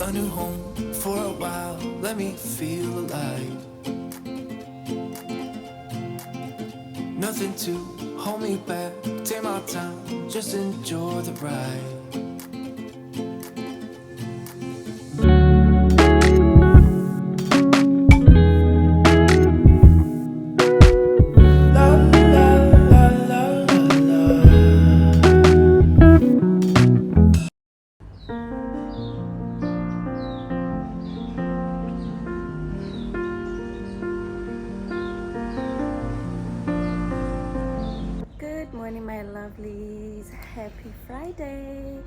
a new home for a while. Let me feel alive. Nothing to hold me back. Take my time, just enjoy the ride. Good morning, my lovelies. Happy Friday.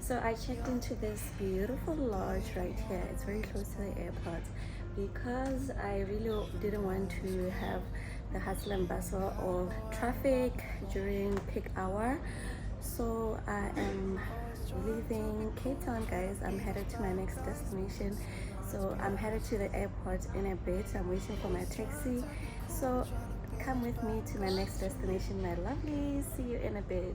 So I checked into this beautiful lodge right here. It's very close to the airport because I really didn't want to have the hustle and bustle of traffic during peak hour. So I am leaving Cape Town, guys. I'm headed to my next destination. So I'm headed to the airport in a bit. I'm waiting for my taxi. So come with me to my next destination, my lovelies. See you in a bit.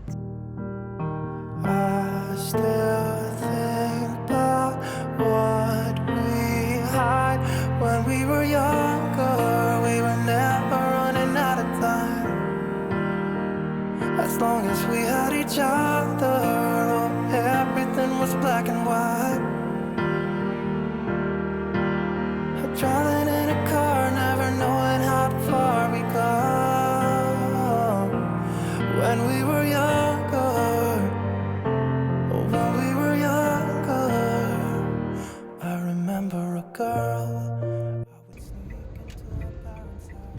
I still think about what we had when we were younger. We were never running out of time. As long as we had each other, oh, everything was black and white. Driving in a car, never knowing how far we go. When we were younger, when we were younger, I remember a girl. I would sneak into her parents' house.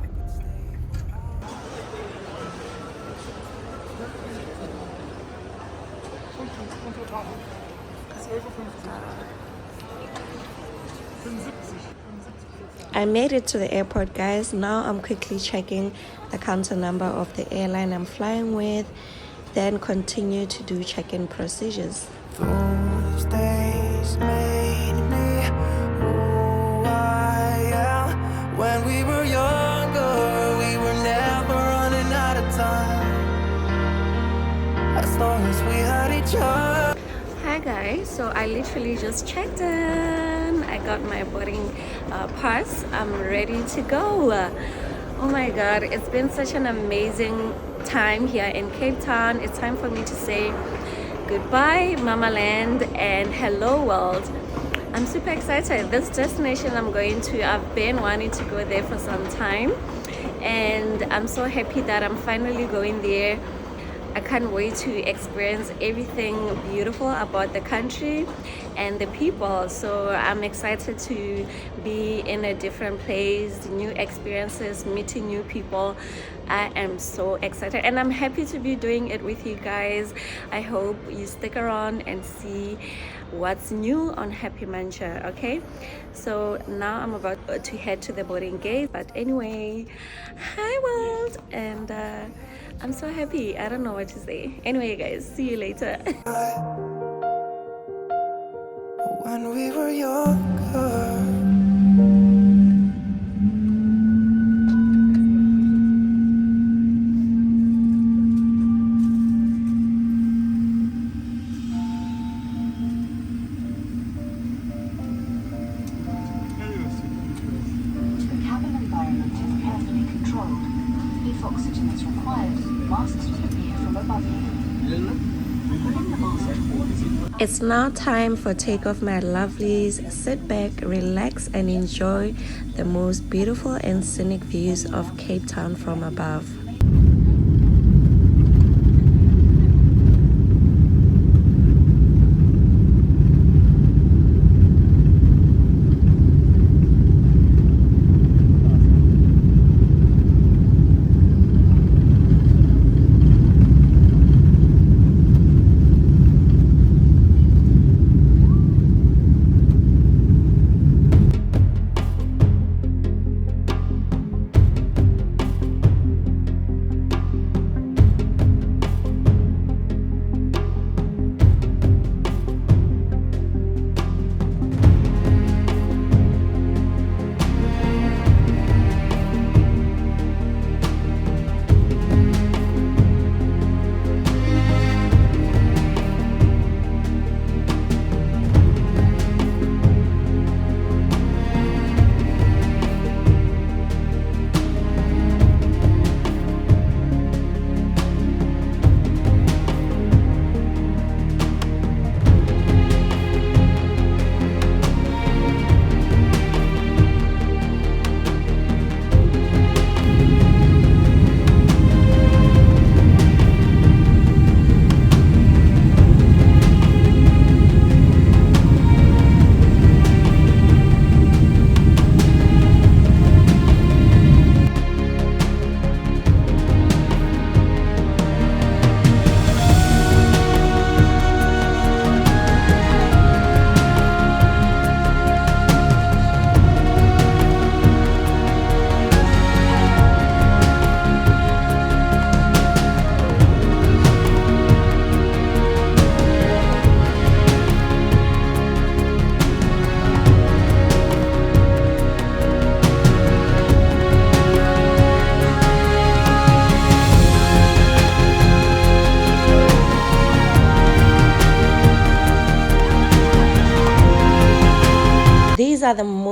I could stay for I made it to the airport, guys. Now I'm quickly checking the counter number of the airline I'm flying with, then continue to do check-in procedures. Those days made me who I am. When we were younger, we were never running out of time. As long as we had each other. Hi guys, so I literally just checked in. I got my boarding pass. I'm ready to go. Oh my god, it's been such an amazing time here in Cape Town. It's time for me to say goodbye Mama Land and hello world. I'm super excited. This destination I'm going to, I've been wanting to go there for some time, and I'm so happy that I'm finally going there. I can't wait to experience everything beautiful about the country and the people. So I'm excited to be in a different place, new experiences, meeting new people. I am so excited and I'm happy to be doing it with you guys. I hope you stick around and see what's new on Happy Muncher. Okay, so now I'm about to head to the boarding gate, but anyway, hi world, and I'm so happy. I don't know what to say. Anyway guys, see you later. When we were younger. If oxygen is required, masks will appear from above you. Within the mask, It's now time for takeoff, my lovelies. Sit back, relax, and enjoy the most beautiful and scenic views of Cape Town from above.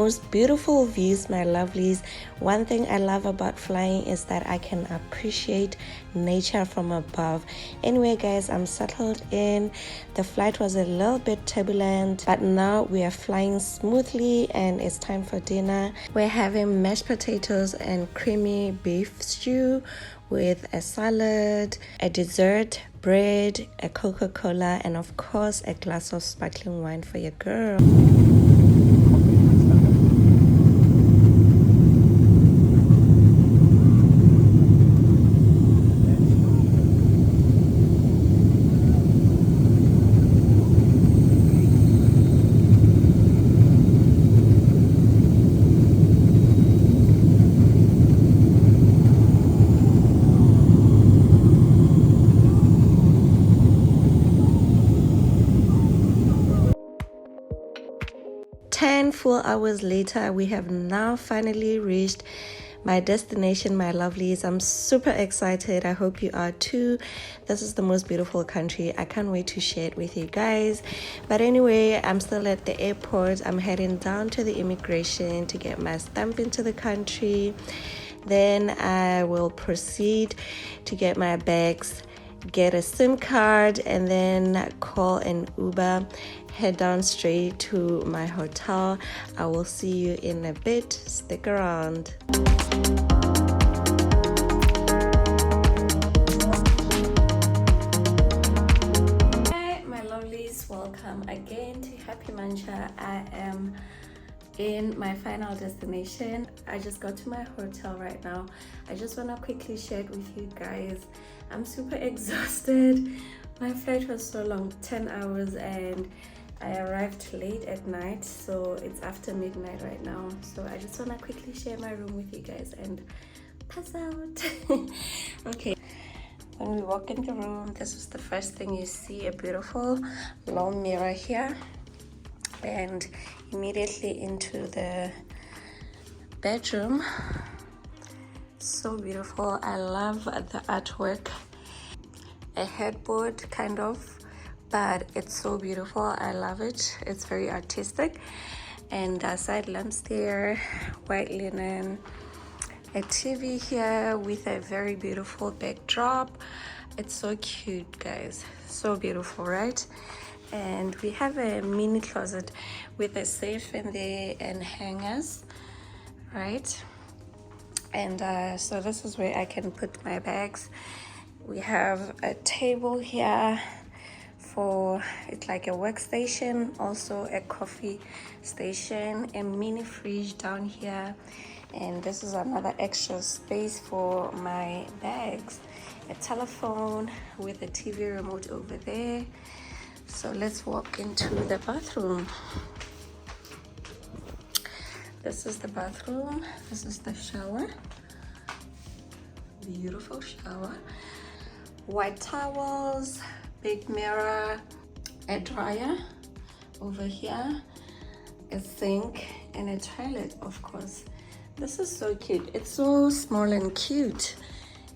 most beautiful views, my lovelies. One thing I love about flying is that I can appreciate nature from above. Anyway guys, I'm settled in. The flight was a little bit turbulent, but now we are flying smoothly and it's time for dinner. We're having mashed potatoes and creamy beef stew with a salad, a dessert, bread, a Coca-Cola, and of course a glass of sparkling wine for your girl. Full hours later, we have now finally reached my destination, my lovelies. I'm super excited. I hope you are too. This is the most beautiful country. I can't wait to share it with you guys. But anyway, I'm still at the airport. I'm heading down to the immigration to get my stamp into the country. Then I will proceed to get my bags, get a SIM card, and then call an Uber, head down straight to my hotel. I will see you in a bit. Stick around. Hi my lovelies, welcome again to Happy Muncher. I am in my final destination. I just got to my hotel right now. I just want to quickly share it with you guys. I'm super exhausted. My flight was so long, 10 hours, and I arrived late at night, so it's after midnight right now. So I just want to quickly share my room with you guys and pass out. Okay, when we walk in the room, this is the first thing you see, a beautiful long mirror here, and immediately into the bedroom. So beautiful. I love the artwork. A headboard kind of, but it's so beautiful. I love it. It's very artistic. And side lamps there, white linen, a TV here with a very beautiful backdrop. It's so cute, guys. So beautiful, right? And we have a mini closet with a safe in there and hangers, right? And so this is where I can put my bags. We have a table here for, it's like a workstation, also a coffee station, a mini fridge down here, and this is another extra space for my bags, a telephone with a TV remote over there. So let's walk into the bathroom. This is the bathroom. This is the shower. Beautiful shower. White towels, big mirror, a dryer over here, a sink, and a toilet, of course. This is so cute. It's so small and cute.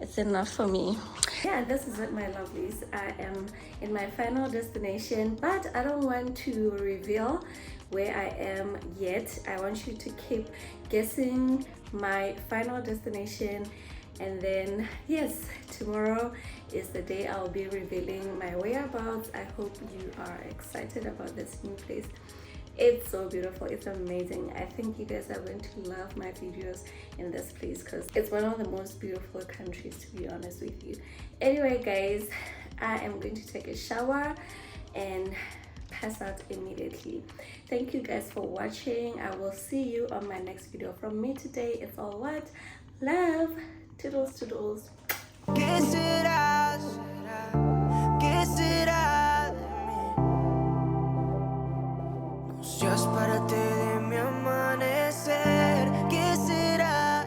It's enough for me. Yeah, this is it, my lovelies. I am in my final destination, but I don't want to reveal where I am yet. I want you to keep guessing my final destination, and then yes, tomorrow is the day I'll be revealing my whereabouts. I hope you are excited about this new place. It's so beautiful. It's amazing. I think you guys are going to love my videos in this place because it's one of the most beautiful countries, to be honest with you. Anyway guys, I am going to take a shower and pass out immediately. Thank you guys for watching. I will see you on my next video. From me today, it's all what? Love. Toodles, toodles. Guess that